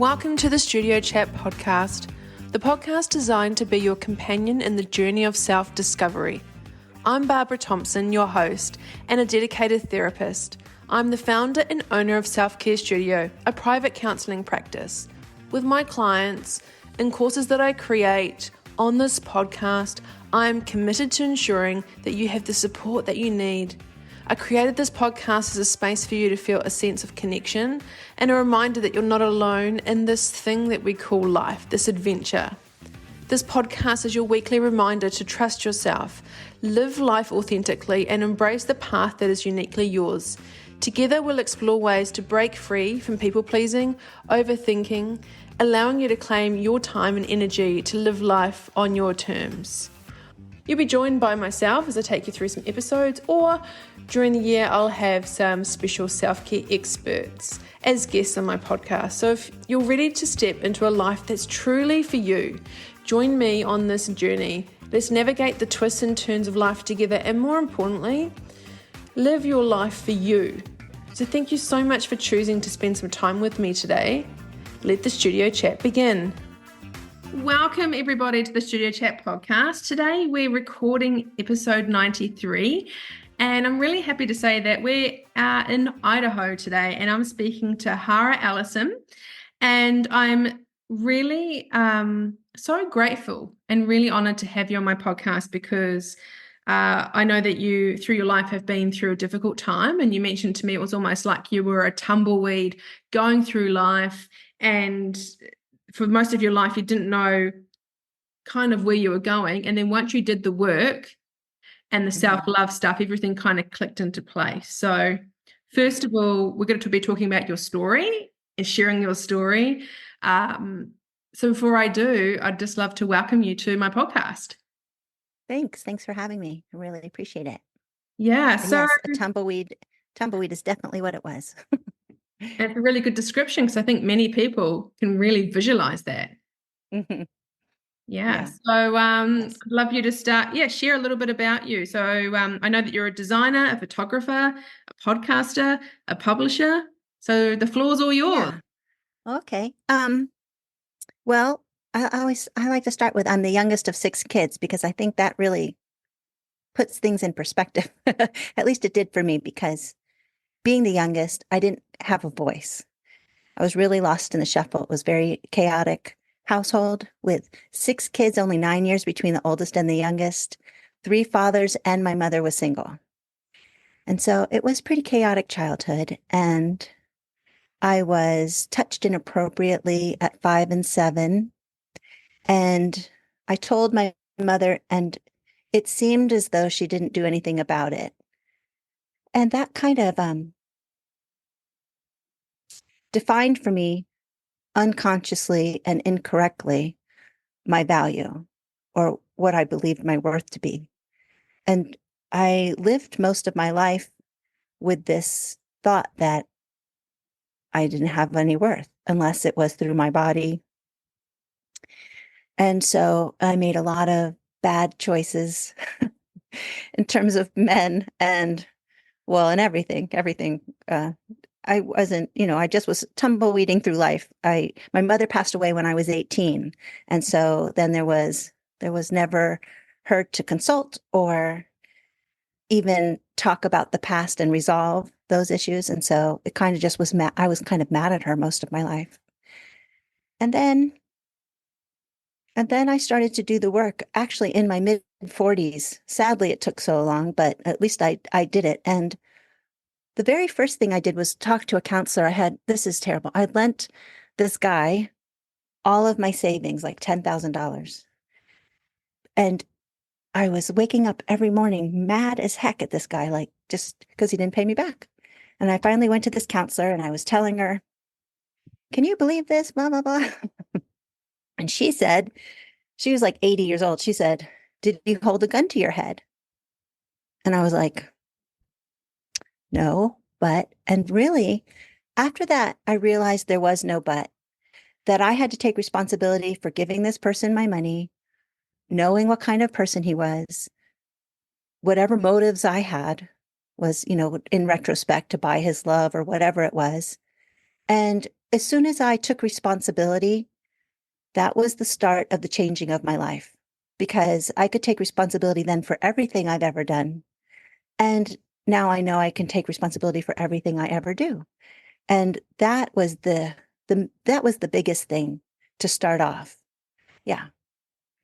Welcome to the Studio Chat podcast, the podcast designed to be your companion in the journey of self-discovery. I'm Barbara Thompson, your host and a dedicated therapist. I'm the founder and owner of Self-Care Studio, a private counselling practice. With my clients and courses that I create on this podcast, I'm committed to ensuring that you have the support that you need. I created this podcast as a space for you to feel a sense of connection and a reminder that you're not alone in this thing that we call life, this adventure. This podcast is your weekly reminder to trust yourself, live life authentically, and embrace the path that is uniquely yours. Together, we'll explore ways to break free from people-pleasing, overthinking, allowing you to claim your time and energy to live life on your terms. You'll be joined by myself as I take you through some episodes, or during the year I'll have some special self-care experts as guests on my podcast. So if you're ready to step into a life that's truly for you, join me on this journey. Let's navigate the twists and turns of life together, and more importantly, live your life for you. So thank you so much for choosing to spend some time with me today. Let the Studio Chat begin. Welcome everybody to the Studio Chat podcast. Today we're recording episode 93, and I'm really happy to say that we're in Idaho today, and I'm speaking to Hara Allison, and I'm really so grateful and really honored to have you on my podcast because I know that you, through your life, have been through a difficult time, and you mentioned to me it was almost like you were a tumbleweed going through life, and for most of your life, you didn't know kind of where you were going. And then once you did the work and the self-love stuff, everything kind of clicked into place. So first of all, we're going to be talking about your story and sharing your story. So before I do, I'd just love to welcome you to my podcast. Thanks. Thanks for having me. I really appreciate it. Yeah. And So yes, a tumbleweed is definitely what it was. it's a really good description because I think many people can really visualize that. Mm-hmm. Yeah. So Yes. I'd love you to start. Yeah, share a little bit about you. So I know that you're a designer, a photographer, a podcaster, a publisher. So the floor's all yours. Yeah. Okay. Well, I like to start with I'm the youngest of 6 kids because I think that really puts things in perspective. At least it did for me, because being the youngest, I didn't have a voice. I was really lost in the shuffle. It was very chaotic household with 6 kids, only 9 years between the oldest and the youngest, 3 fathers, and my mother was single. And so it was pretty chaotic childhood. And I was touched inappropriately at 5 and 7. And I told my mother, and it seemed as though she didn't do anything about it. And that kind of defined for me unconsciously and incorrectly my value, or what I believed my worth to be. And I lived most of my life with this thought that I didn't have any worth unless it was through my body. And so I made a lot of bad choices in terms of men and, well, and everything. I wasn't, I just was tumbleweeding through life. My mother passed away when I was 18. And so then there was never her to consult or even talk about the past and resolve those issues. And so it kind of just was, I was kind of mad at her most of my life. And then I started to do the work actually in my mid 40s. Sadly, it took so long, but at least I did it. And the very first thing I did was talk to a counselor. This is terrible. I lent this guy all of my savings, like $10,000. And I was waking up every morning mad as heck at this guy, like just because he didn't pay me back. And I finally went to this counselor and I was telling her, can you believe this? Blah, blah, blah. And she said, she was like 80 years old. She said, did you hold a gun to your head? And I was like, no, but, and really, after that, I realized there was no but, that I had to take responsibility for giving this person my money, knowing what kind of person he was, whatever motives I had was, in retrospect, to buy his love or whatever it was. And as soon as I took responsibility, that was the start of the changing of my life because I could take responsibility then for everything I've ever done. And now I know I can take responsibility for everything I ever do. And that was the biggest thing to start off. Yeah.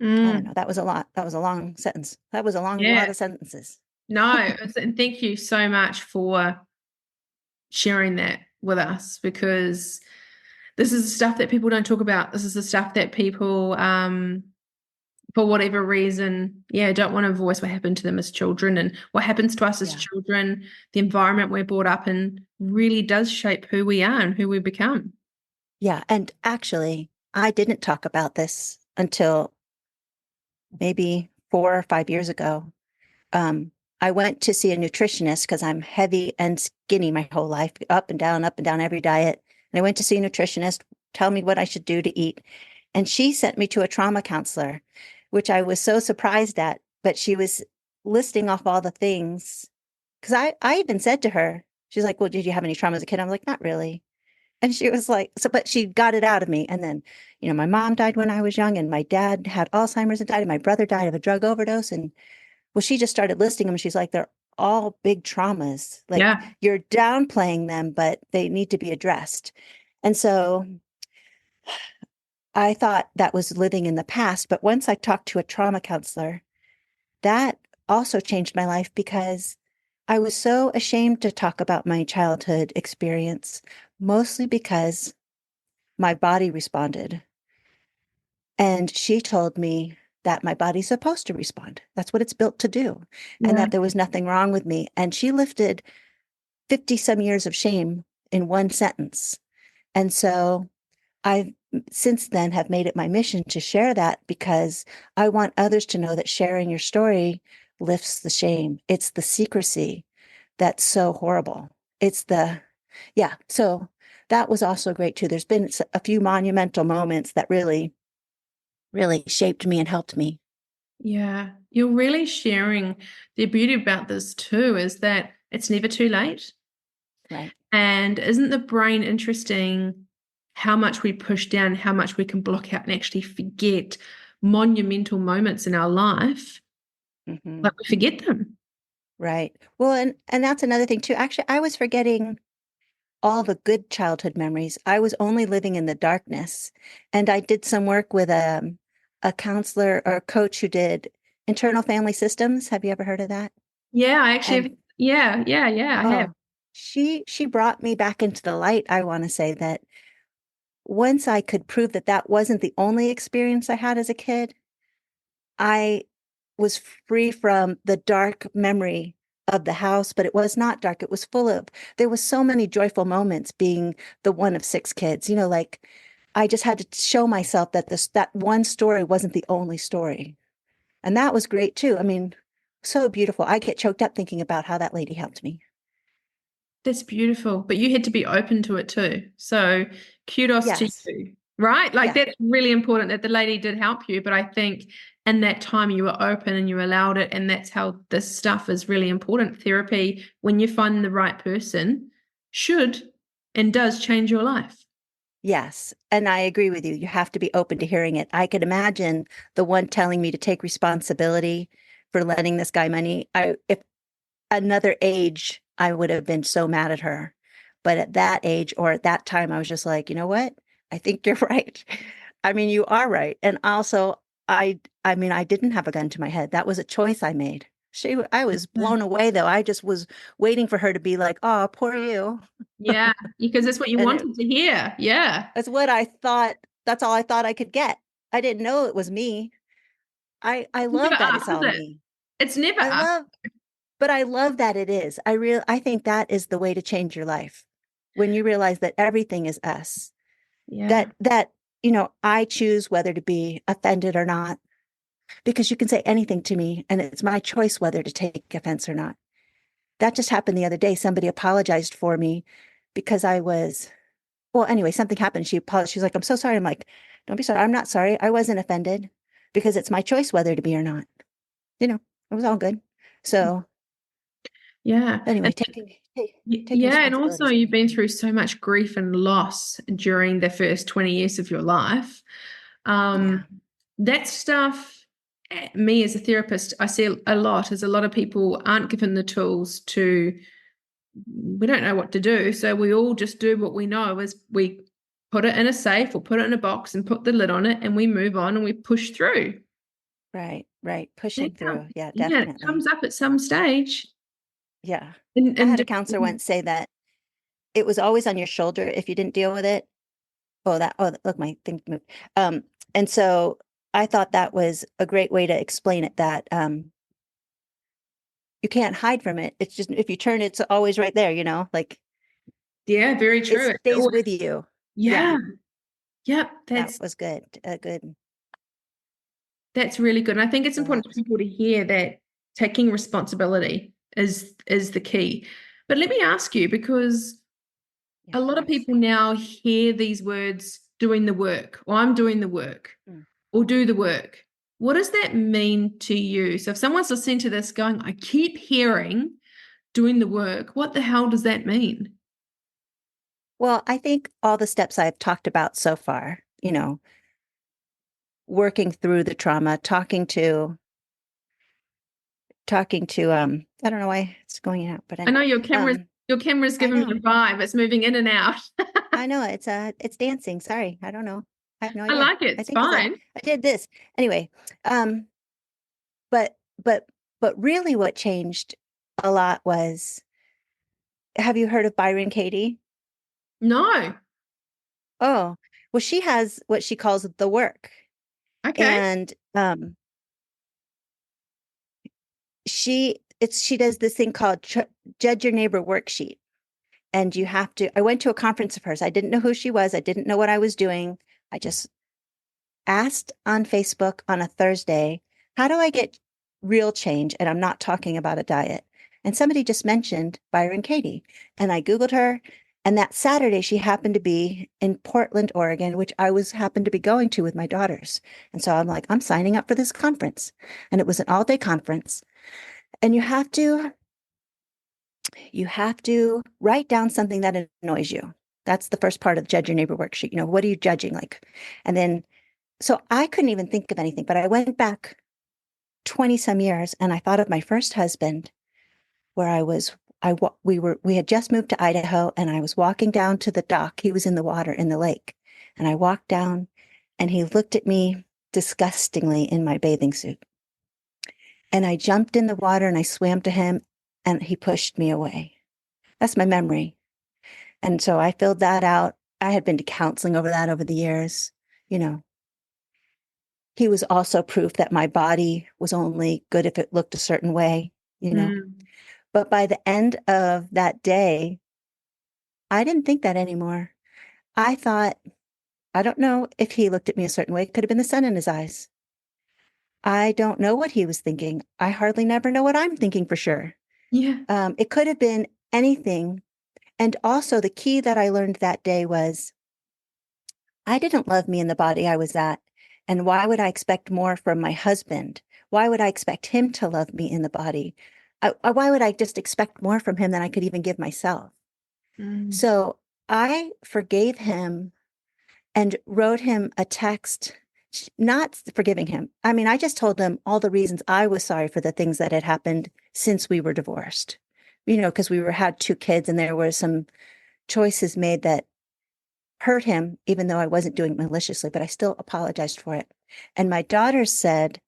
I don't Mm, know. That was a lot. That was a long sentence. That was a long lot yeah. of sentences. No, and thank you so much for sharing that with us because this is the stuff that people don't talk about. This is the stuff that people, for whatever reason, yeah, don't want to voice what happened to them as children and what happens to us as Yeah. children. The environment we're brought up in really does shape who we are and who we become. Yeah. And actually, I didn't talk about this until maybe 4 or 5 years ago. Um, I went to see a nutritionist because I'm heavy and skinny my whole life, up and down every diet. And I went to see a nutritionist, tell me what I should do to eat. And she sent me to a trauma counselor, which I was so surprised at. But she was listing off all the things. Because I even said to her, she's like, well, did you have any trauma as a kid? I'm like, not really. And she was like, so, but she got it out of me. And then, my mom died when I was young, and my dad had Alzheimer's and died, and my brother died of a drug overdose. And well, she just started listing them. She's like, they're all big traumas. Like Yeah. you're downplaying them, but they need to be addressed. And so I thought that was living in the past. But once I talked to a trauma counselor, that also changed my life because I was so ashamed to talk about my childhood experience, mostly because my body responded. And she told me that my body's supposed to respond. That's what it's built to do. And Yeah. that there was nothing wrong with me. And she lifted 50 some years of shame in one sentence. And so I since then have made it my mission to share that because I want others to know that sharing your story lifts the shame. It's the secrecy that's so horrible. It's the, yeah. So that was also great too. There's been a few monumental moments that really, really shaped me and helped me. Yeah. You're really sharing the beauty about this too is that it's never too late. Right. And isn't the brain interesting how much we push down, how much we can block out and actually forget monumental moments in our life? Hmm. Like we forget them. Right. Well, and that's another thing too. Actually, I was forgetting all the good childhood memories. I was only living in the darkness. And I did some work with a counselor or a coach who did internal family systems. Have you ever heard of that? Yeah, I actually And have, yeah, I have. oh, she brought me back into the light. I want to say that once I could prove that that wasn't the only experience I had as a kid, I was free from the dark memory of the house, but it was not dark. It was there was so many joyful moments being the one of six kids, like I just had to show myself that that one story wasn't the only story. And that was great too. I mean, so beautiful. I get choked up thinking about how that lady helped me. That's beautiful. But you had to be open to it too. So kudos to Yes. you, right? Like Yeah. that's really important that the lady did help you. But I think in that time you were open and you allowed it. And that's how this stuff is really important. Therapy, when you find the right person, should and does change your life. Yes. And I agree with you. You have to be open to hearing it. I could imagine the one telling me to take responsibility for lending this guy money. If another age, I would have been so mad at her. But at that age or at that time, I was just like, you know what? I think you're right. I mean, you are right. And also, I mean, I didn't have a gun to my head. That was a choice I made. I was blown away though. I just was waiting for her to be like, oh, poor you. Yeah, because that's what you And wanted to hear. Yeah. that's what I thought. That's all I thought I could get. I didn't know it was me. I Never love that us, it's is all it? me. It's never I us. love But I love that it is. I think that is the way to change your life. When you realize that everything is us. Yeah. That I choose whether to be offended or not because you can say anything to me and it's my choice whether to take offense or not. That just happened the other day. Somebody apologized for me because well, anyway, something happened. She apologized. She's like, "I'm so sorry." I'm like, "Don't be sorry. I'm not sorry. I wasn't offended because it's my choice whether to be or not." You know, it was all good. So Yeah. Anyway, And taking yeah, and also responsibility is you've big. been through so much grief and loss during the first 20 years of your life. Yeah. Um, that stuff, me as a therapist, I see a lot, is a lot of people aren't given the tools to, we don't know what to do. So we all just do what we know is we put it in a safe or put it in a box and put the lid on it and we move on and we push through. Right, right. That Pushing come- through. Yeah, Yeah, it definitely. comes up at some stage. Yeah. I And had a counselor once say that it was always on your shoulder if you didn't deal with it. Look, my thing moved. Um, and so I thought that was a great way to explain it, that you can't hide from it. It's just if you turn, it's always right there, like yeah, very it true. stays with you. Yeah, Yeah. Yep. that was good. A good That's really good. And I think it's so that important for was people to hear that taking responsibility is the key. But let me ask you, because yeah, a lot of yes. people now hear these words doing the work, or I'm doing the work, Mm. or do the work. What does that mean to you? So if someone's listening to this going, I keep hearing doing the work, what the hell does that mean? Well, I think all the steps I've talked about so far, working through the trauma, talking to I don't know why it's going out, but I know um your camera's I giving me know. a vibe. It's moving in and out. I know it's dancing. Sorry. I don't know. I have no I idea. like it. I It's think because fine. I did this. Anyway, um but but but really what changed a lot was, have you heard of Byron Katie? No. Oh, well, she has what she calls the work. Okay. And she does this thing called Judge Your Neighbor worksheet. And I went to a conference of hers. I didn't know who she was. I didn't know what I was doing. I just asked on Facebook on a Thursday, how do I get real change? And I'm not talking about a diet. And somebody just mentioned Byron Katie. And I Googled her. And that Saturday, she happened to be in Portland, Oregon, which I happened to be going to with my daughters. And so I'm like, I'm signing up for this conference. And it was an all-day conference. And you have to write down something that annoys you. That's the first part of the Judge Your Neighbor worksheet. What are you judging? Like, and then so I couldn't even think of anything, but I went back 20 some years and I thought of my first husband, where we had just moved to Idaho and I was walking down to the dock. He was in the water in the lake. And I walked down and he looked at me disgustingly in my bathing suit. And I jumped in the water and I swam to him and he pushed me away. That's my memory. And so I filled that out. I had been to counseling over that over the years. You know, he was also proof that my body was only good if it looked a certain way. Mm. But by the end of that day, I didn't think that anymore. I thought, I don't know if he looked at me a certain way. It could have been the sun in his eyes. I don't know what he was thinking. I hardly never know what I'm thinking for sure. Yeah. It could have been anything. And also, the key that I learned that day was I didn't love me in the body I was at. And why would I expect more from my husband? Why would I expect him to love me in the body? Why would I just expect more from him than I could even give myself? Mm. So I forgave him and wrote him a text, not forgiving him. I mean, I just told him all the reasons I was sorry for the things that had happened since we were divorced. Because had 2 kids and there were some choices made that hurt him, even though I wasn't doing it maliciously, but I still apologized for it. And my daughter said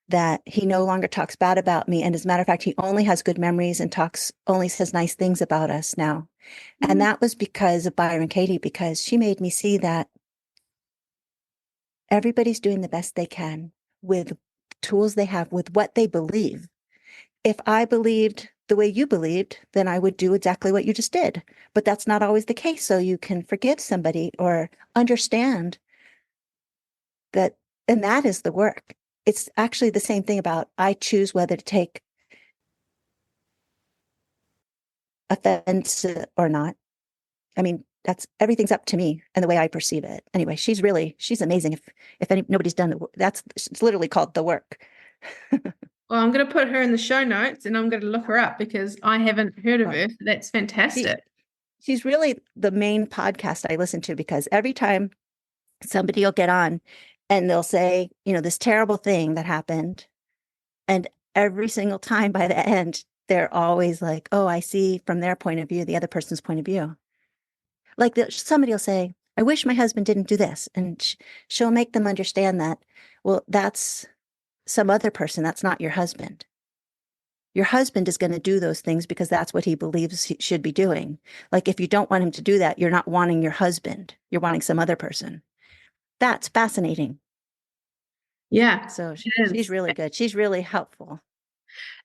that he no longer talks bad about me. And as a matter of fact, he only has good memories and only says nice things about us now. And Mm. that was because of Byron Katie, because she made me see that everybody's doing the best they can with tools they have, with what they believe. If I believed the way you believed, then I would do exactly what you just did. But that's not always the case. So you can forgive somebody or understand that, and that is the work. It's actually the same thing about I choose whether to take offense or not. I mean, that's everything's up to me and the way I perceive it. Anyway, she's amazing. If nobody's done it's literally called the work. Well, I'm going to put her in the show notes and I'm going to look her up because I haven't heard of Well, her. That's she fantastic. she's really the main podcast I listen to because every time somebody will get on and they'll say, this terrible thing that happened. And every single time by the end, they're always like, oh, I see from their point of view, the other person's point of view. Like somebody will say, I wish my husband didn't do this. And she'll make them understand that, well, that's some other person. That's not your husband. Your husband is going to do those things because that's what he believes he should be doing. Like if you don't want him to do that, you're not wanting your husband. You're wanting some other person. That's fascinating. Yeah, So it she's is. really good. She's really helpful.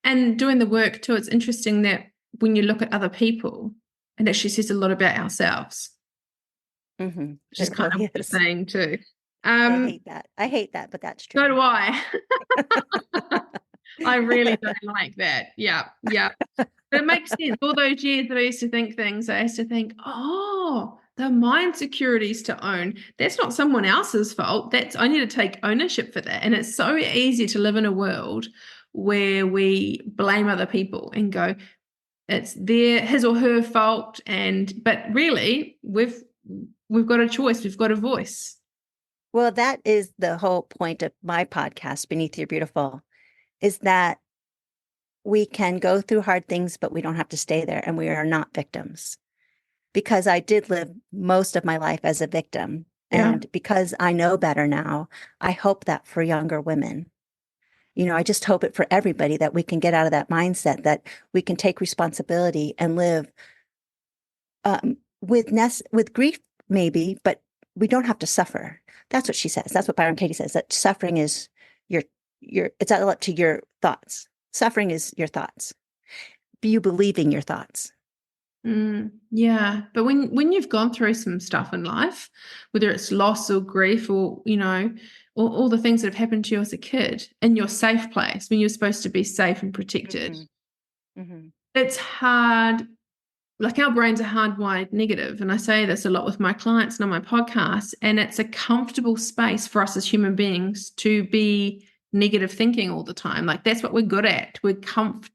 And doing the work too, it's interesting that when you look at other people, it actually says a lot about ourselves, which is It kind of really what you're is. saying too. I hate that. I hate that, but that's So true. do I. I really don't like that. Yeah, yeah. But it makes sense. All those years that I used to think things, I used to think, oh, the mind securities to own. That's not someone else's fault. That's I need to take ownership for that. And it's so easy to live in a world where we blame other people and go, it's his or her fault. But really, we've got a choice. We've got a voice. Well, that is the whole point of my podcast, Beneath Your Beautiful, is that we can go through hard things, but we don't have to stay there and we are not victims. Because I did live most of my life as a victim. Yeah. And because I know better now, I hope that for younger women. I just hope it for everybody that we can get out of that mindset, that we can take responsibility and live with grief, maybe, but we don't have to suffer. That's what she says. That's what Byron Katie says, that suffering is it's all up to your thoughts. Suffering is your thoughts. You believing your thoughts. Yeah, but when you've gone through some stuff in life, whether it's loss or grief or all the things that have happened to you as a kid in your safe place when you're supposed to be safe and protected, it's hard. Like our brains are hardwired negative, and I say this a lot with my clients and on my podcast, and it's a comfortable space for us as human beings to be negative thinking all the time. Like that's what we're good at.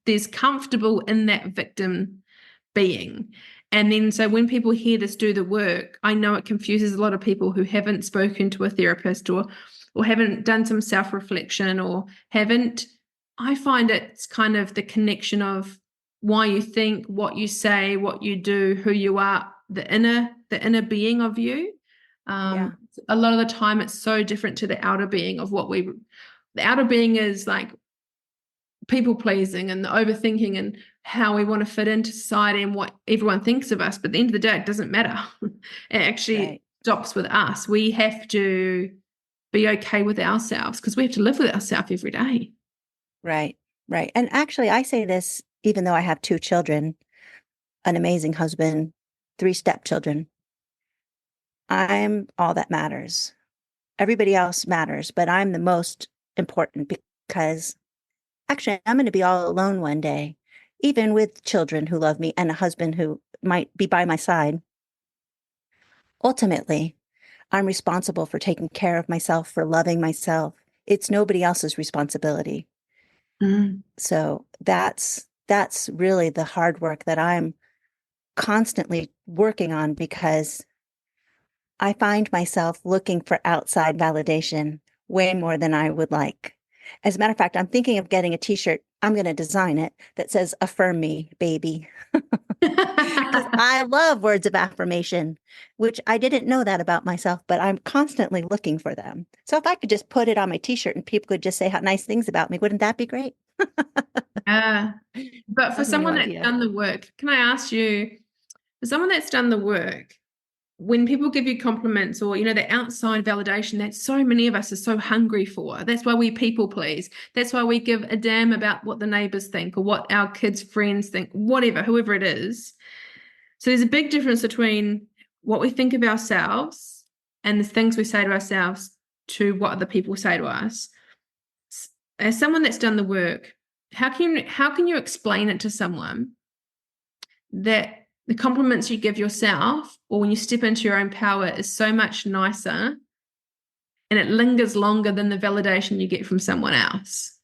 There's comfortable in that victim being. And then so when people hear this do the work, I know it confuses a lot of people who haven't spoken to a therapist or haven't done some self-reflection or haven't. I find it's kind of the connection of why you think, what you say, what you do, who you are, the inner being of you. Yeah. A lot of the time it's so different to the outer being of the outer being is like people pleasing and the overthinking and how we want to fit into society and what everyone thinks of us. But at the end of the day, it doesn't matter. It actually stops with us. We have to be okay with ourselves because we have to live with ourselves every day. Right. Right. And actually, I say this even though I have 2 children, an amazing husband, 3 stepchildren. I'm all that matters. Everybody else matters, but I'm the most important because actually I'm going to be all alone one day, even with children who love me and a husband who might be by my side. Ultimately, I'm responsible for taking care of myself, for loving myself. It's nobody else's responsibility. So that's really the hard work that I'm constantly working on because I find myself looking for outside validation way more than I would like. As a matter of fact, I'm thinking of getting a t-shirt. I'm going to design it that says affirm me, baby. Because I love words of affirmation, which I didn't know that about myself, but I'm constantly looking for them. So if I could just put it on my t-shirt and people could just say how nice things about me, wouldn't that be great? Yeah. But for I have no someone that's idea. done the work, can I ask you, for someone that's done the work, when people give you compliments or, the outside validation that so many of us are so hungry for, that's why we people please. That's why we give a damn about what the neighbors think or what our kids' friends think, whatever, whoever it is. So there's a big difference between what we think of ourselves and the things we say to ourselves to what other people say to us. As someone that's done the work, how can you explain it to someone that the compliments you give yourself or when you step into your own power is so much nicer and it lingers longer than the validation you get from someone else?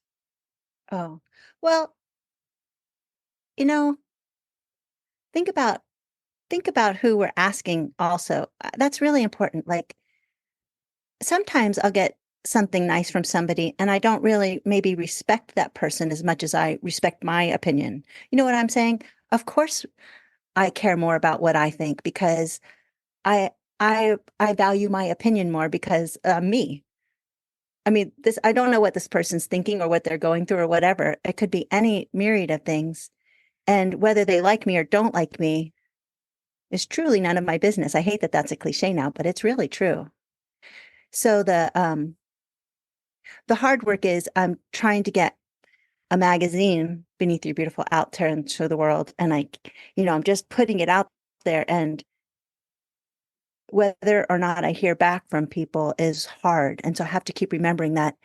Oh, well, you know, think about think about who we're asking also. That's really important. Like sometimes I'll get something nice from somebody and I don't really maybe respect that person as much as I respect my opinion. You know what I'm saying? Of course, I care more about what I think because I I value my opinion more because me. I mean, this I don't know what this person's thinking or what they're going through or whatever. It could be any myriad of things. And whether they like me or don't like me is truly none of my business. I hate that that's a cliche now, but it's really true. So the hard work is I'm trying to get a magazine Beneath Your Beautiful out there into the world. And I'm just putting it out there. And whether or not I hear back from people is hard. And so I have to keep remembering that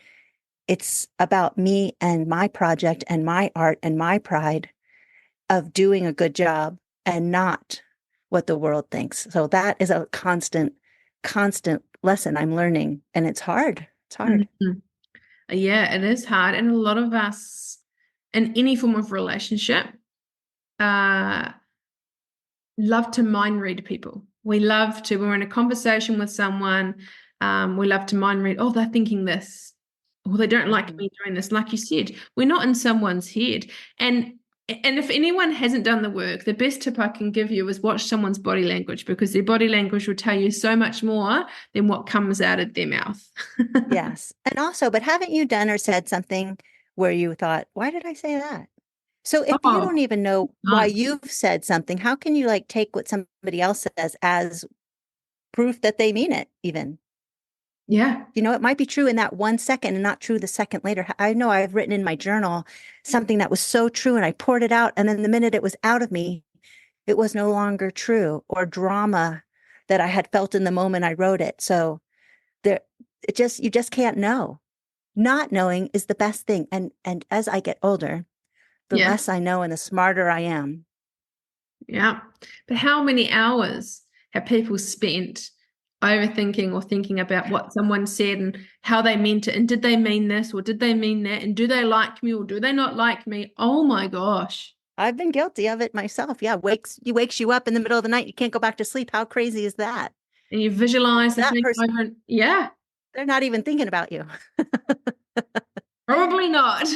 it's about me and my project and my art and my pride of doing a good job and not what the world thinks. So that is a constant lesson I'm learning. And it's hard. It's hard. Mhm. Yeah, it is hard. And a lot of us in any form of relationship, uh, love to mind read people. We love to, when we're in a conversation with someone, we love to mind read, oh, they're thinking this, or they don't like Mhm. me doing this. Like you said, we're not in someone's head. And if anyone hasn't done the work, the best tip I can give you is watch someone's body language, because their body language will tell you so much more than what comes out of their mouth. Yes. And also, but haven't you done or said something where you thought, why did I say that? So if you Oh, don't even know why no. you've said something, how can you like take what somebody else says as proof that they mean it even? Yeah. It might be true in that 1 second and not true the second later. I know I've written in my journal something that was so true and I poured it out. And then the minute it was out of me, it was no longer true or drama that I had felt in the moment I wrote it. So there, you just can't know. Not knowing is the best thing. And as I get older, the Yeah. less I know and the smarter I am. Yeah. But how many hours have people spent overthinking or thinking about what someone said and how they meant it? And did they mean this or did they mean that? And do they like me or do they not like me? Oh my gosh. I've been guilty of it myself. Yeah, wakes you up in the middle of the night. You can't go back to sleep. How crazy is that? And you visualize the That thing person, over and yeah, they're not even thinking about you. probably not.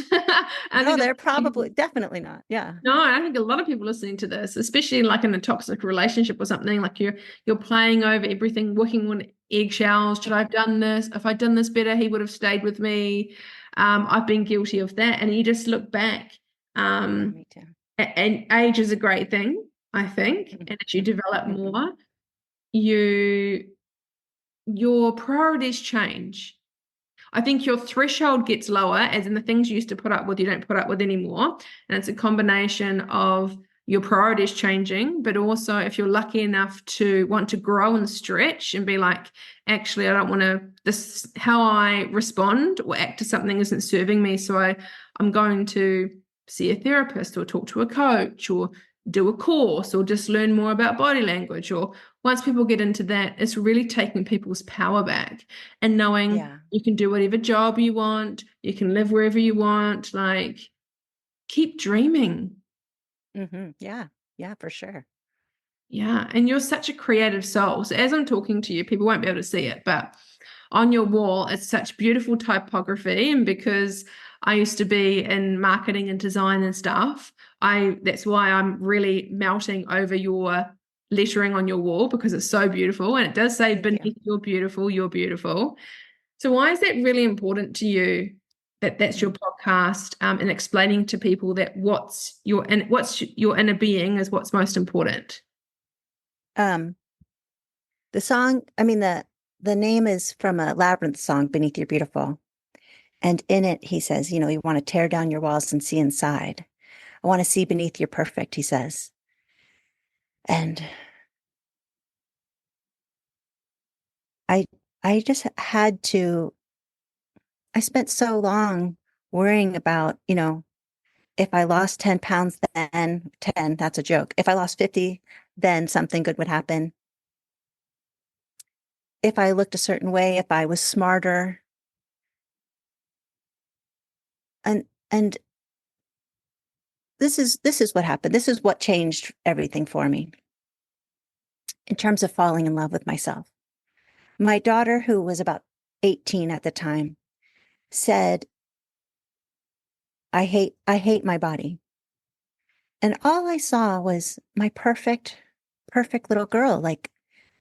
I No, think a lot they're of people probably definitely not. Yeah. No, I think a lot of people listening to this, especially like in a toxic relationship or something, like you're playing over everything, walking on eggshells. Should I have done this? If I'd done this better, he would have stayed with me. I've been guilty of that. And you just look back. Yeah, Um, me too. and age is a great thing, I think. And as you develop Mhm. more, you your priorities change. I think your threshold gets lower, as in the things you used to put up with, you don't put up with anymore. And it's a combination of your priorities changing, but also if you're lucky enough to want to grow and stretch and be like, actually, I don't want to, this, how I respond or act to something isn't serving me. So I'm going to see a therapist or talk to a coach or do a course or just learn more about body language. Or once people get into that, it's really taking people's power back and knowing Yeah. you can do whatever job you want, you can live wherever you want, like keep dreaming. Yeah. Yeah, for sure. Yeah, and you're such a creative soul. So as I'm talking to you, people won't be able to see it, but on your wall, it's such beautiful typography. And because I used to be in marketing and design and stuff, I that's why I'm really melting over your lettering on your wall, because it's so beautiful. And it does say Thank you. beneath you're beautiful, you're beautiful. So why is that really important to you, that that's your Mm. podcast, and explaining to people that what's your inner being is what's most important? Um, the song, I mean the name is from a Labyrinth song, Beneath Your Beautiful. And in it, he says, you want to tear down your walls and see inside. I want to see beneath your perfect, he says. And I I just had to I spent so long worrying about, if I lost 10 pounds, then 10, that's a joke. If I lost 50, then something good would happen. If I looked a certain way, if I was smarter. And this is what happened. This is what changed everything for me in terms of falling in love with myself. My daughter, who was about 18 at the time, said, I hate my body. And all I saw was my perfect, perfect little girl. Like,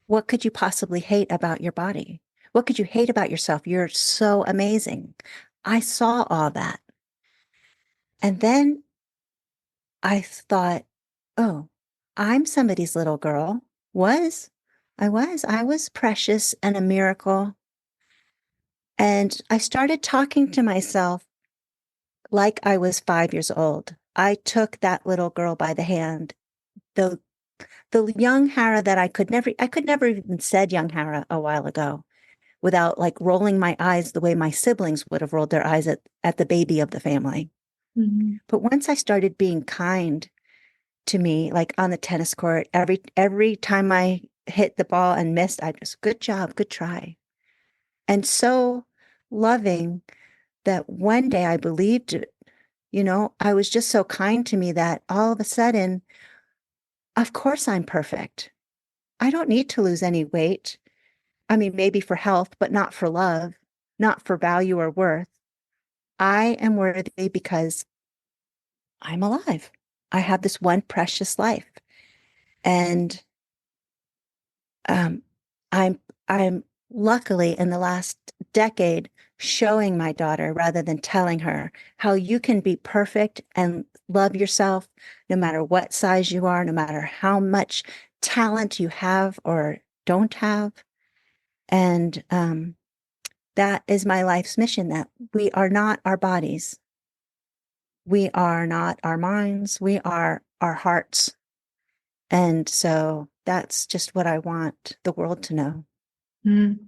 what could you possibly hate about your body? What could you hate about yourself? You're so amazing. I saw all that. And then I thought, oh, I'm somebody's little girl. Was. I was precious and a miracle. And I started talking to myself like I was 5 years old. I took that little girl by the hand. The the young Hara that I could never even said young Hara a while ago without like rolling my eyes the way my siblings would have rolled their eyes at the baby of the family. Mhm. But once I started being kind to me, like on the tennis court, every time I hit the ball and missed, I just, good job, good try. And so loving that one day I believed it. I was just so kind to me that all of a sudden, of course I'm perfect. I don't need to lose any weight. I mean, maybe for health, but not for love, not for value or worth. I am worthy because I'm alive. I have this one precious life. And um, I'm luckily in the last decade showing my daughter rather than telling her how you can be perfect and love yourself no matter what size you are, no matter how much talent you have or don't have. And that is my life's mission, that we are not our bodies. We are not our minds. We are our hearts. And so that's just what I want the world to know. Mm.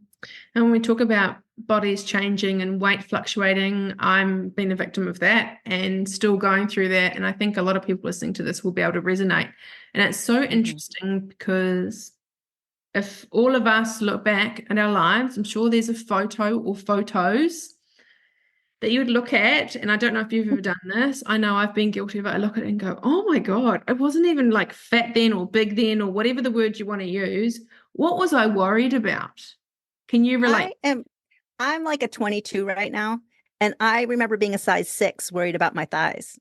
And when we talk about bodies changing and weight fluctuating, I'm been a victim of that and still going through that. And I think a lot of people listening to this will be able to resonate. And it's so Mhm. interesting because if all of us look back at our lives, I'm sure there's a photo or photos that you would look at. And I don't know if you've ever done this. I know I've been guilty of it. I look at it and go, oh my God, I wasn't even like fat then or big then or whatever the word you want to use. What was I worried about? Can you relate? I'm like a 22 right now. And I remember being a size 6, worried about my thighs.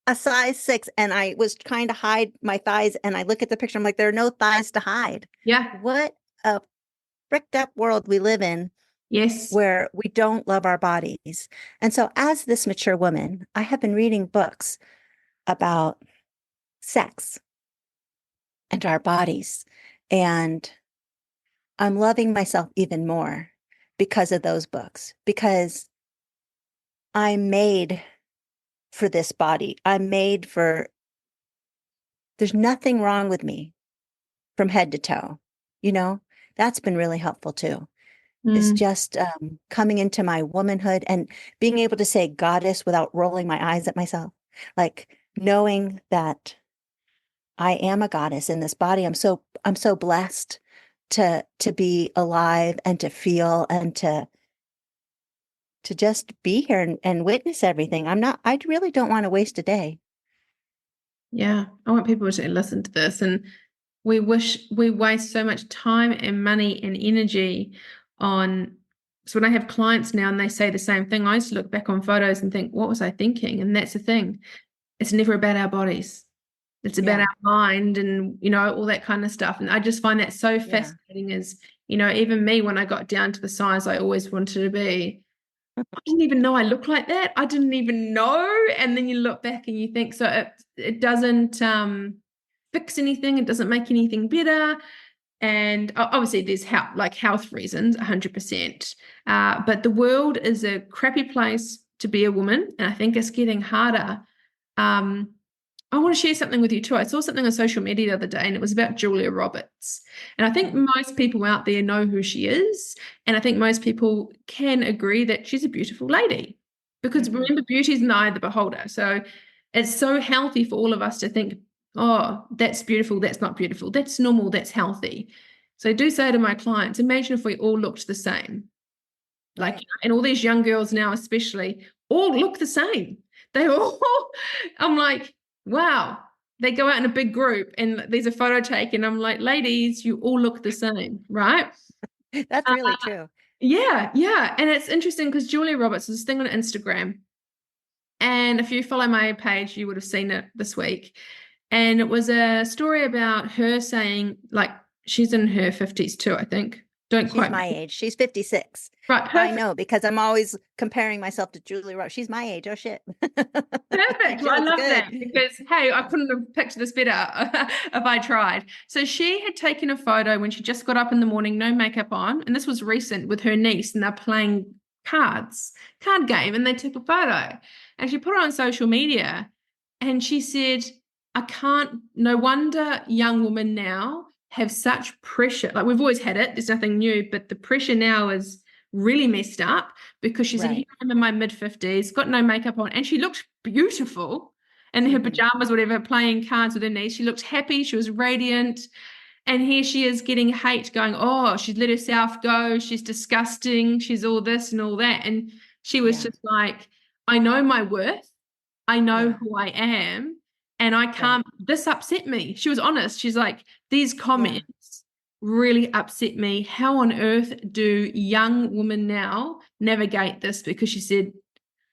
A size 6. And I was trying to hide my thighs. And I look at the picture, I'm like, there are no thighs to hide. Yeah. What a fricked up world we live in Yes. where we don't love our bodies. And so, as this mature woman, I have been reading books about sex and our bodies. And I'm loving myself even more because of those books, because I'm made for this body. There's nothing wrong with me from head to toe. You know, that's been really helpful too. Is Mm. just coming into my womanhood and being able to say goddess without rolling my eyes at myself. Like knowing that I am a goddess in this body. I'm so blessed to be alive and to feel and to just be here and witness everything. I really don't want to waste a day. Yeah. I want people to listen to this. And we waste so much time and money and energy on. So when I have clients now and they say the same thing, I used to look back on photos and think, what was I thinking? And that's the thing. It's never about our bodies. It's about Yeah. our mind and, all that kind of stuff. And I just find that so Yeah. fascinating is, even me, when I got down to the size I always wanted to be, I didn't even know I looked like that. I didn't even know. And then you look back and you think, so it doesn't fix anything. It doesn't make anything better. And obviously there's health reasons, 100%. But the world is a crappy place to be a woman. And I think it's getting harder. Um, I want to share something with you too. I saw something on social media the other day and it was about Julia Roberts. And I think Mhm. most people out there know who she is. And I think most people can agree that she's a beautiful lady. Because Mhm. remember, beauty is in the eye of the beholder. So it's so healthy for all of us to think, oh, that's beautiful, that's not beautiful, that's normal, that's healthy. So I do say to my clients, imagine if we all looked the same. Like, Right. and all these young girls now, especially, all look the same. They all, I'm like, wow. They go out in a big group and there's a photo taken. I'm like, ladies, you all look the same, right? That's Uh, really true. yeah, yeah. And it's interesting because Julia Roberts has this thing on Instagram. And if you follow my page, you would have seen it this week. And it was a story about her saying, like, she's in her 50s too, I think. Don't She's quite. my age. She's 56. Right, I perfect. know because I'm always comparing myself to Julie Roberts. She's my age. Oh shit. Perfect. She Well, I looks love good. that because, hey, I couldn't have picked this better if I tried. So she had taken a photo when she just got up in the morning, no makeup on, and this was recent with her niece, and they're playing card game, and they took a photo. And she put it on social media, and she said, I can't, no wonder young women now have such pressure. Like we've always had it, there's nothing new, but the pressure now is really messed up because she said, here Right. I'm in my mid 50s, got no makeup on, and she looked beautiful in her Hmm. pajamas, whatever, playing cards with her niece. She looked happy, she was radiant. And here she is getting hate, going, oh, she's let herself go, she's disgusting, she's all this and all that. And she was Yeah. just like, I know my worth, I know Yeah. who I am, and I Right. can't, this upset me. She was honest. She's like, these Yeah. comments really upset me. How on earth do young women now navigate this? Because she said,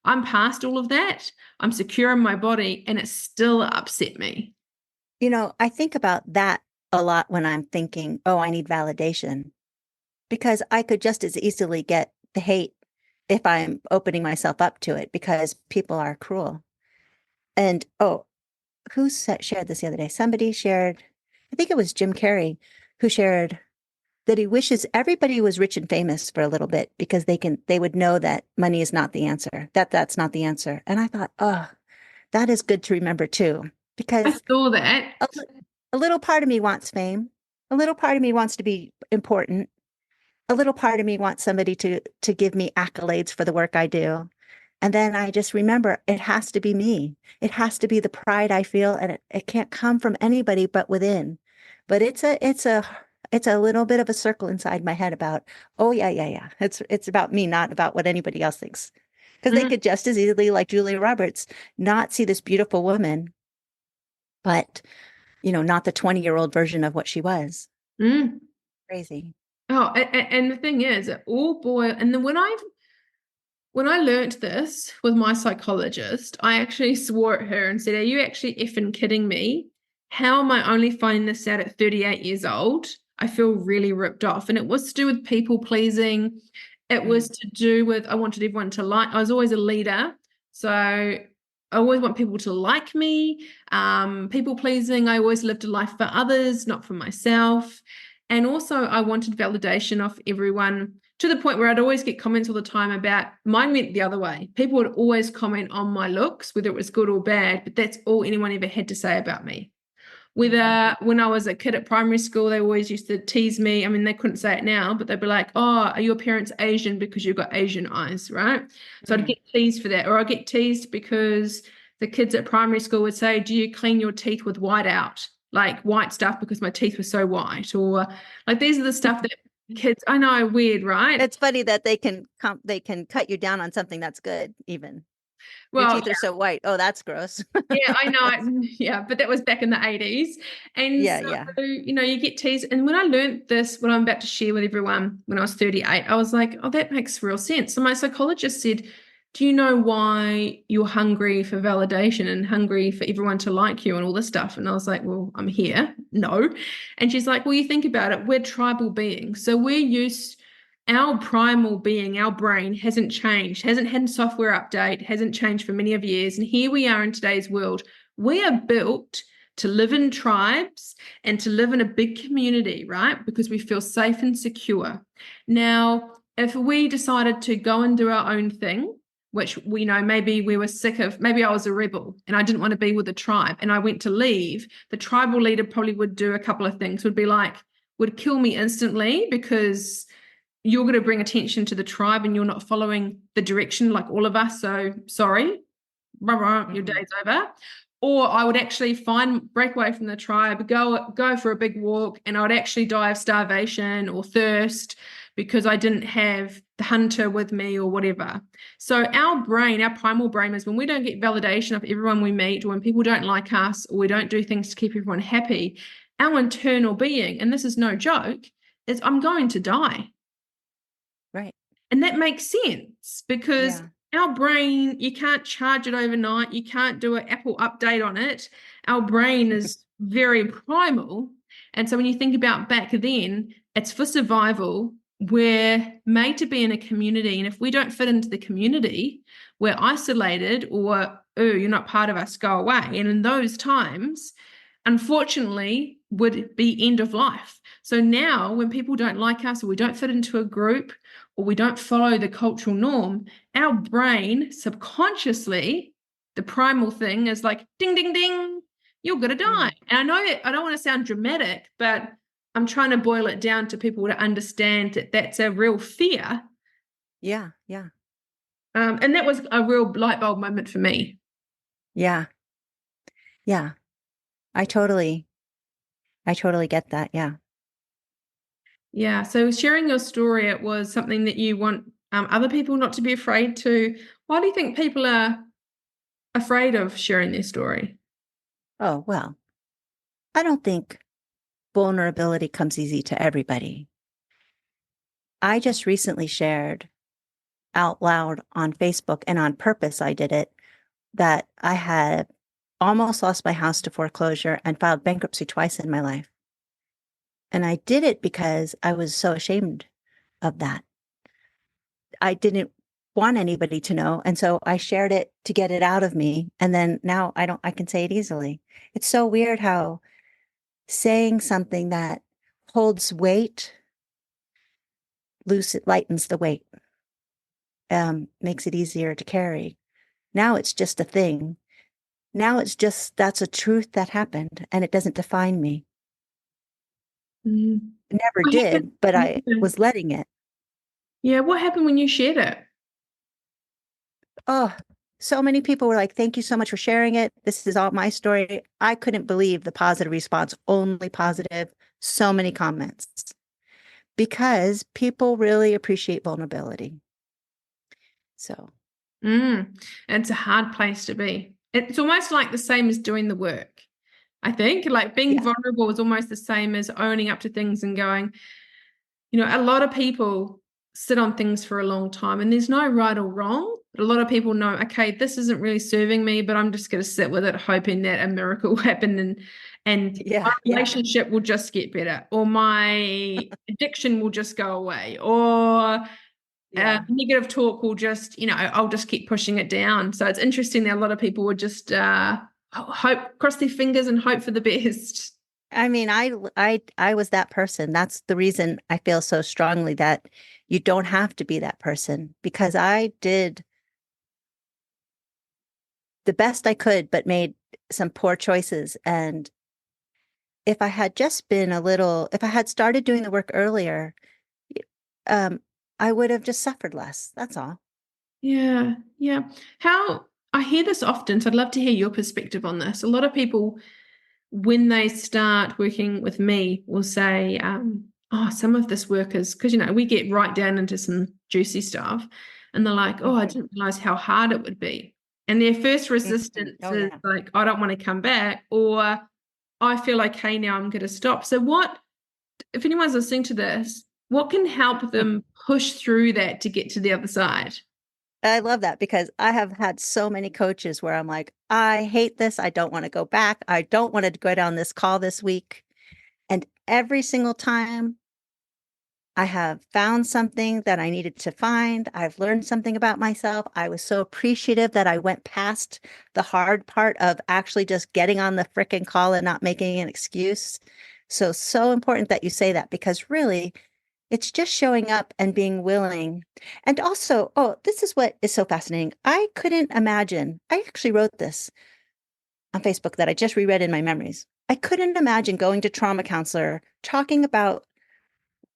I'm past all of that. I'm secure in my body, and it still upset me. I think about that a lot when I'm thinking, oh, I need validation because I could just as easily get the hate if I'm opening myself up to it because people are cruel. And oh, shared this the other day? Somebody shared, I think it was Jim Carrey who shared that he wishes everybody was rich and famous for a little bit because they would know that money is not the answer, that's not the answer. And I thought, oh, that is good to remember too, I because saw that. a, a little part of me wants fame. A little part of me wants to be important. A little part of me wants somebody to give me accolades for the work I do. And then I just remember it has to be me. It has to be the pride I feel, and it can't come from anybody but within. But it's a little bit of a circle inside my head about, oh yeah, yeah, yeah. It's about me, not about what anybody else thinks. Because they Mm, could just as easily, like Julia Roberts, not see this beautiful woman, but not the 20-year-old version of what she was. mm. Crazy. Oh, and the thing is, it all boil. And then when I learnt this with my psychologist, I actually swore at her and said, are you actually effing kidding me? How am I only finding this out at 38 years old? I feel really ripped off. And it was to do with people pleasing. It was Mm. to do with, I wanted everyone to like, I was always a leader. So I always want people to like me. People pleasing, I always lived a life for others, not for myself. And also, I wanted validation off everyone to the point where I'd always get comments all the time about mine went the other way. People would always comment on my looks, whether it was good or bad, but that's all anyone ever had to say about me. Mhm. Whether when I was a kid at primary school, they always used to tease me. I mean, they couldn't say it now, but they'd be like, oh, are your parents Asian because you've got Asian eyes, right? So I'd Mm. get teased for that. Or I'd get teased because the kids at primary school would say, do you clean your teeth with white out? Like white stuff because my teeth were so white. Or like these are the stuff that kids, I know, weird, right? It's funny that they can cut you down on something that's good, even. Your Well, teeth are so white. Oh, that's gross. yeah, I know. Yeah, but that was back in the 80s. And Yeah, so, yeah. you get teased. And when I learned this, what I'm about to share with everyone when I was 38, I was like, oh, that makes real sense. So my psychologist said, do you know why you're hungry for validation and hungry for everyone to like you and all this stuff? And I was like, well, I'm here. No. And she's like, well, you think about it. We're tribal beings. So we're used our primal being, our brain hasn't changed, hasn't had a software update, hasn't changed for many of years. And here we are in today's world. We are built to live in tribes and to live in a big community, right? Because we feel safe and secure. Now, if we decided to go and do our own thing, which we know maybe we were sick of, maybe I was a rebel and I didn't want to be with the tribe and I went to leave, the tribal leader probably would do a couple of things, would be like, would kill me instantly because you're going to bring attention to the tribe and you're not following the direction like all of us. So sorry, your Hmm. day's over. Or I would actually break away from the tribe, go for a big walk, and I would actually die of starvation or thirst because I didn't have the hunter with me or whatever. So our brain, our primal brain, is when we don't get validation of everyone we meet, or when people don't like us, or we don't do things to keep everyone happy, our internal being, and this is no joke, is I'm going to die. Right. And that makes sense because Yeah. our brain, you can't charge it overnight. You can't do an Apple update on it. Our brain is very primal. And so when you think about back then, it's for survival. We're made to be in a community. And if we don't fit into the community, we're isolated or, oh, you're not part of us, go away. And in those times, unfortunately, would be end of life. So now when people don't like us or we don't fit into a group, or we don't follow the cultural norm, our brain subconsciously, the primal thing is like, ding, ding, ding, you're going to die. And I know that I don't want to sound dramatic, but I'm trying to boil it down to people to understand that that's a real fear. Yeah. Yeah. And that was a real light bulb moment for me. Yeah. Yeah. I totally get that. Yeah. Yeah. So sharing your story, it was something that you want other people not to be afraid to. Why do you think people are afraid of sharing their story? Oh, well, I don't think vulnerability comes easy to everybody. I just recently shared out loud on Facebook, and on purpose I did it, that I had almost lost my house to foreclosure and filed bankruptcy twice in my life. And I did it because I was so ashamed of that. I didn't want anybody to know. And so I shared it to get it out of me. And then now I can say it easily. It's so weird how saying something that holds weight, lightens the weight, makes it easier to carry. Now it's just a thing. Now it's just, that's a truth that happened and it doesn't define me. Mm. It never What happened? did, but I Yeah. was letting it. Yeah, what happened when you shared it? Oh, so many people were like, thank you so much for sharing it. This is all my story. I couldn't believe the positive response, only positive, so many comments, because people really appreciate vulnerability. So, It's a hard place to be. It's almost like the same as doing the work. I think like being yeah, vulnerable is almost the same as owning up to things and going, a lot of people sit on things for a long time and there's no right or wrong. But a lot of people know, okay, this isn't really serving me, but I'm just going to sit with it, hoping that a miracle will happen and my yeah, yeah, relationship will just get better, or my addiction will just go away, or yeah. negative talk will just, I'll just keep pushing it down. So it's interesting that a lot of people would just hope, cross their fingers and hope for the best. I mean, I was that person. That's the reason I feel so strongly that you don't have to be that person, because I did the best I could, but made some poor choices. And if I had just been if I had started doing the work earlier, um, I would have just suffered less. That's all. Yeah, yeah. How I hear this often, so I'd love to hear your perspective on this. A lot of people, when they start working with me, will say, oh, some of this work is because, we get right down into some juicy stuff. And they're like, oh, I Mhm, didn't realize how hard it would be. And their first mhm. resistance Oh, is yeah. like, I don't want to come back, or I feel okay now, I'm going to stop. So, if anyone's listening to this, what can help them push through that to get to the other side? I love that, because I have had so many coaches where I'm like, I hate this. I don't want to go back. I don't want to go down this call this week. And every single time I have found something that I needed to find, I've learned something about myself. I was so appreciative that I went past the hard part of actually just getting on the frickin' call and not making an excuse. So important that you say that, because really, it's just showing up and being willing. And also, oh, this is what is so fascinating. I couldn't imagine, I actually wrote this on Facebook that I just reread in my memories. I couldn't imagine going to trauma counselor, talking about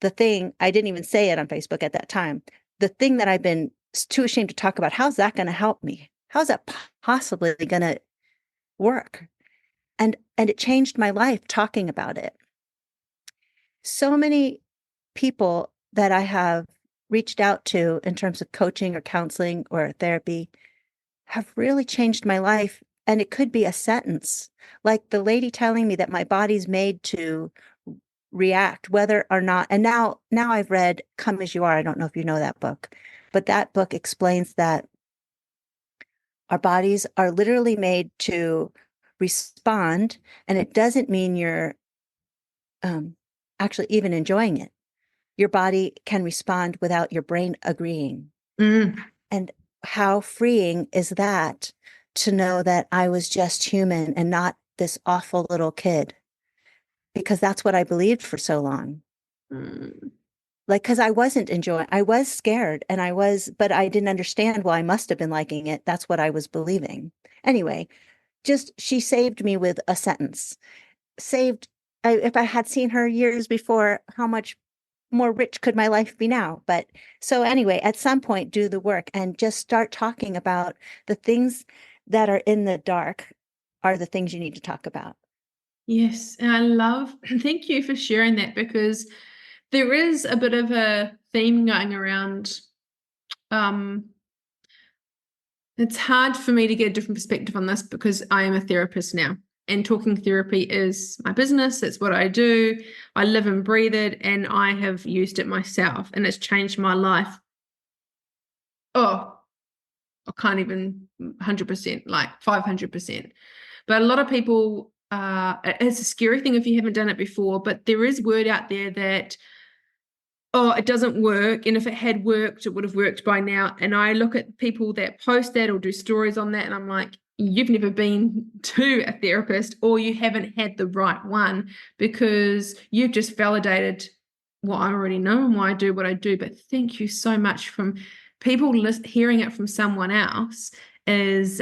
the thing. I didn't even say it on Facebook at that time. The thing that I've been too ashamed to talk about. How's that going to help me? How's that possibly going to work? And it changed my life talking about it. So many people that I have reached out to in terms of coaching or counseling or therapy have really changed my life. And it could be a sentence, like the lady telling me that my body's made to react whether or not. And now I've read Come As You Are. I don't know if you know that book, but that book explains that our bodies are literally made to respond, and it doesn't mean you're um, actually even enjoying it. Your body can respond without your brain agreeing. Mm. And how freeing is that, to know that I was just human and not this awful little kid? Because that's what I believed for so long. Mm. Like, because I wasn't enjoying, I was scared and but I didn't understand. Well, I must have been liking it. That's what I was believing. Anyway, just she saved me with a sentence. Saved, if I had seen her years before, how much more rich could my life be now? But so anyway, at some point, do the work and just start talking about the things that are in the dark are the things you need to talk about. Yes, and I love, thank you for sharing that, because there is a bit of a theme going around. Um, it's hard for me to get a different perspective on this because I am a therapist now, and talking therapy is my business. It's what I do. I live and breathe it, and I have used it myself, and it's changed my life. Oh, I can't even 100%, like 500%. But a lot of people, it's a scary thing if you haven't done it before, but there is word out there that, oh, it doesn't work. And if it had worked, it would have worked by now. And I look at people that post that or do stories on that, and I'm like, you've never been to a therapist, or you haven't had the right one, because you've just validated what I already know and why I do what I do. But thank you so much from people hearing it from someone else is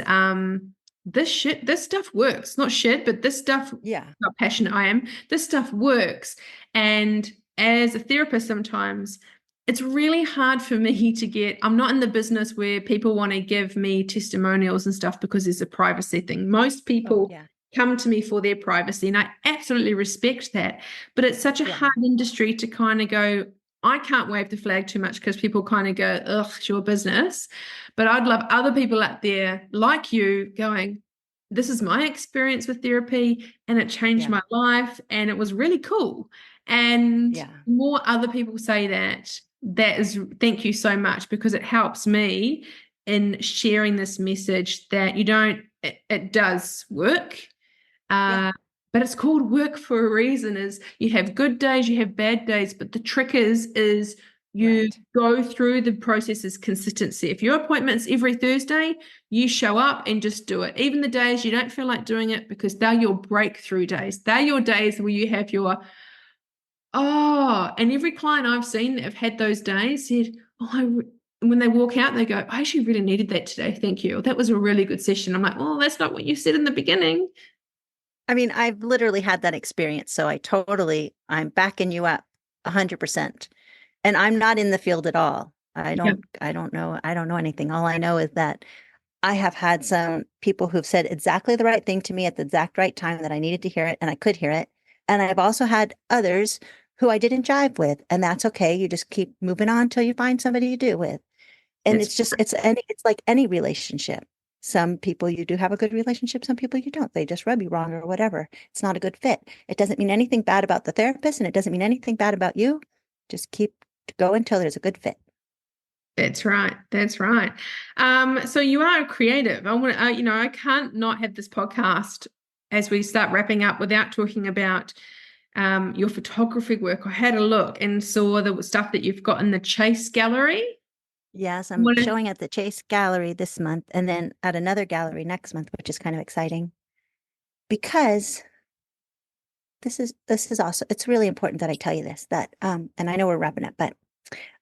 this stuff works. Not shit, but this stuff, Yeah. how passionate I am, this stuff works. And as a therapist, sometimes it's really hard for me to I'm not in the business where people want to give me testimonials and stuff because there's a privacy thing. Most Oh, people yeah. come to me for their privacy, and I absolutely respect that. But it's such a Yeah. hard industry to kind of go, I can't wave the flag too much because people kind of go, ugh, it's your business. But I'd love other people out there like you going, this is my experience with therapy, and it changed Yeah. my life, and it was really cool. And Yeah. more other people say that, that is, thank you so much, because it helps me in sharing this message that you don't, it does work. Yeah. But it's called work for a reason. Is you have good days, you have bad days, but the trick is you Right. go through the process as consistency. If your appointment's every Thursday, you show up and just do it. Even the days you don't feel like doing it, because they're your breakthrough days. They're your days where you have your, oh, and every client I've seen that have had those days said, oh, when they walk out, they go, I actually really needed that today. Thank you. That was a really good session. I'm like, oh, that's not what you said in the beginning. I mean, I've literally had that experience, so I'm backing you up 100%. And I'm not in the field at all. Yeah. I don't know anything. All I know is that I have had some people who've said exactly the right thing to me at the exact right time that I needed to hear it and I could hear it. And I've also had others who I didn't jive with, and that's okay. You just keep moving on till you find somebody you do with. And That's it's just it's like any relationship. Some people you do have a good relationship, some people you don't. They just rub you wrong or whatever. It's not a good fit. It doesn't mean anything bad about the therapist, and it doesn't mean anything bad about you. Just keep going until there's a good fit. That's right. That's right. So you are a creative. I want to, I can't not have this podcast as we start wrapping up without talking about your photography work. I had a look and saw the stuff that you've got in the Chase Gallery. Yes, I'm What is, showing at the Chase Gallery this month and then at another gallery next month, which is kind of exciting because this is also it's really important that I tell you this that and I know we're wrapping up, but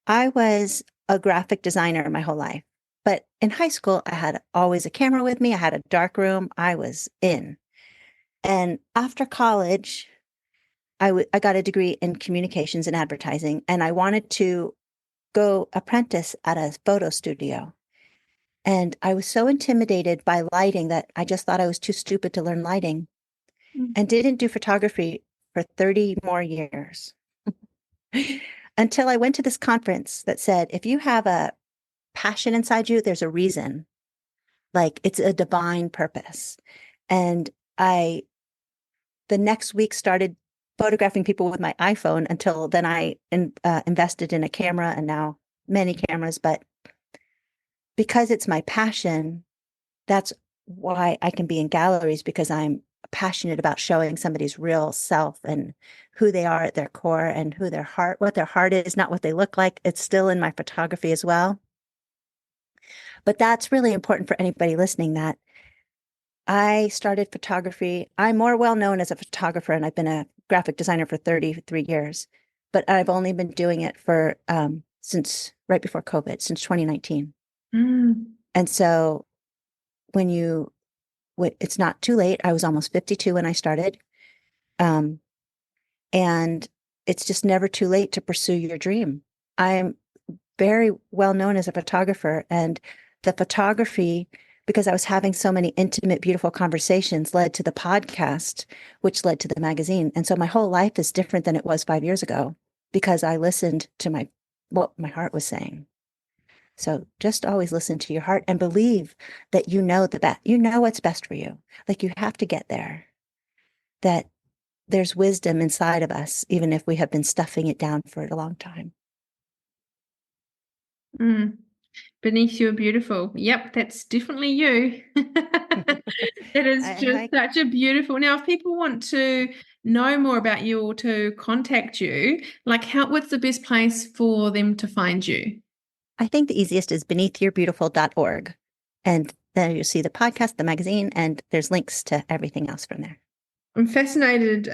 I was a graphic designer my whole life. But in high school, I had always a camera with me. I had a dark room. I was in. And after college, I got a degree in communications and advertising, and I wanted to go apprentice at a photo studio. And I was so intimidated by lighting that I just thought I was too stupid to learn lighting and didn't do photography for 30 more years. until I went to this conference that said, if you have a passion inside you, there's a reason. Like it's a divine purpose. And I, the next week, started photographing people with my iPhone. Until then, I invested in a camera, and now many cameras. But because it's my passion, that's why I can be in galleries, because I'm passionate about showing somebody's real self and who they are at their core, and what their heart is, not what they look like. It's still in my photography as well. But that's really important for anybody listening, that I started photography. I'm more well known as a photographer, and I've been a graphic designer for 33 years, but I've only been doing it for since right before COVID, since 2019. And so it's not too late. I was almost 52 when I started. And it's just never too late to pursue your dream. I'm very well known as a photographer, and the photography, because I was having so many intimate, beautiful conversations, led to the podcast, which led to the magazine. And so my whole life is different than it was 5 years ago, because I listened to what my heart was saying. So just always listen to your heart and believe that you know what's best for you. Like you have to get there, that there's wisdom inside of us, even if we have been stuffing it down for a long time. Beneath you are beautiful. Yep, that's definitely you. It is just such a beautiful. Now, if people want to know more about you or to contact you, what's the best place for them to find you? I think the easiest is beneathyourbeautiful.org. And then you'll see the podcast, the magazine, and there's links to everything else from there. I'm fascinated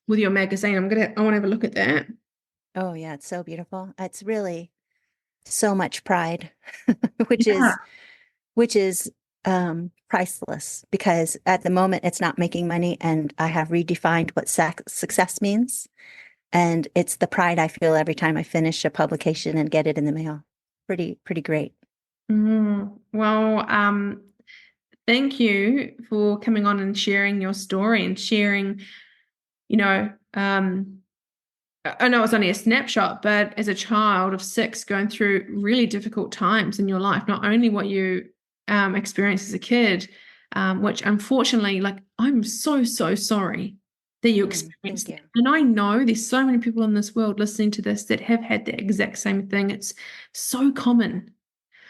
with your magazine. I want to have a look at that. Oh yeah, it's so beautiful. It's really so much pride, which is priceless, because at the moment it's not making money, and I have redefined what success means. And it's the pride I feel every time I finish a publication and get it in the mail. Pretty great. Well, thank you for coming on and sharing your story and sharing, I know it's only a snapshot, but as a child of 6 going through really difficult times in your life, not only what you experienced as a kid, which unfortunately, I'm so sorry that you experienced that. And I know there's so many people in this world listening to this that have had the exact same thing. It's so common.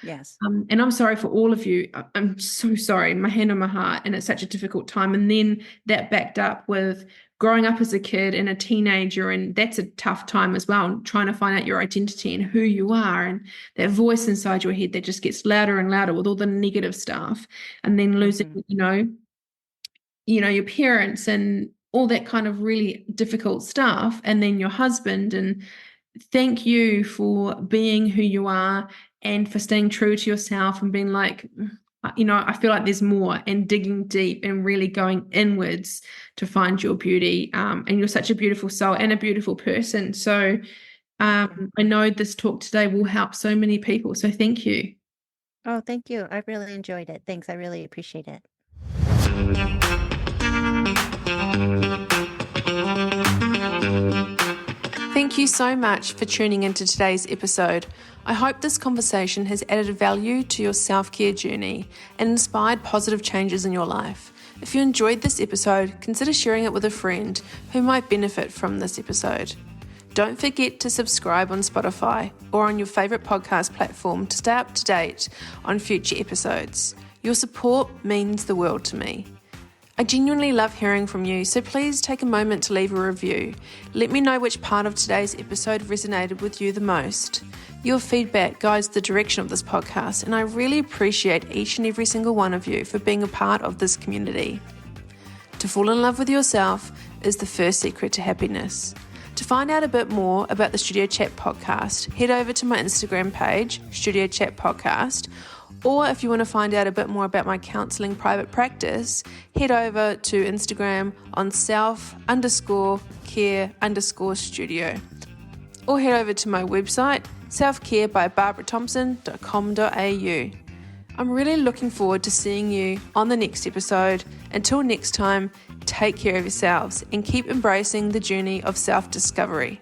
Yes. And I'm sorry for all of you. I'm so sorry, my hand on my heart. And it's such a difficult time. And then that backed up with growing up as a kid and a teenager. And that's a tough time as well, trying to find out your identity and who you are. And that voice inside your head that just gets louder and louder with all the negative stuff. And then losing, your parents and all that kind of really difficult stuff. And then your husband. And thank you for being who you are and for staying true to yourself and being I feel like there's more, and digging deep and really going inwards to find your beauty. And you're such a beautiful soul and a beautiful person. So I know this talk today will help so many people. So thank you. Oh, thank you. I really enjoyed it. Thanks. I really appreciate it. Thank you so much for tuning into today's episode. I hope this conversation has added value to your self-care journey and inspired positive changes in your life. If you enjoyed this episode, consider sharing it with a friend who might benefit from this episode. Don't forget to subscribe on Spotify or on your favorite podcast platform to stay up to date on future episodes. Your support means the world to me. I genuinely love hearing from you, so please take a moment to leave a review. Let me know which part of today's episode resonated with you the most. Your feedback guides the direction of this podcast, and I really appreciate each and every single one of you for being a part of this community. To fall in love with yourself is the first secret to happiness. To find out a bit more about the Studio Chat podcast, head over to my Instagram page, Studio Chat Podcast, or if you want to find out a bit more about my counselling private practice, head over to Instagram on self_care_studio. Or head over to my website, selfcarebybarbarathomson.com.au. I'm really looking forward to seeing you on the next episode. Until next time, take care of yourselves and keep embracing the journey of self-discovery.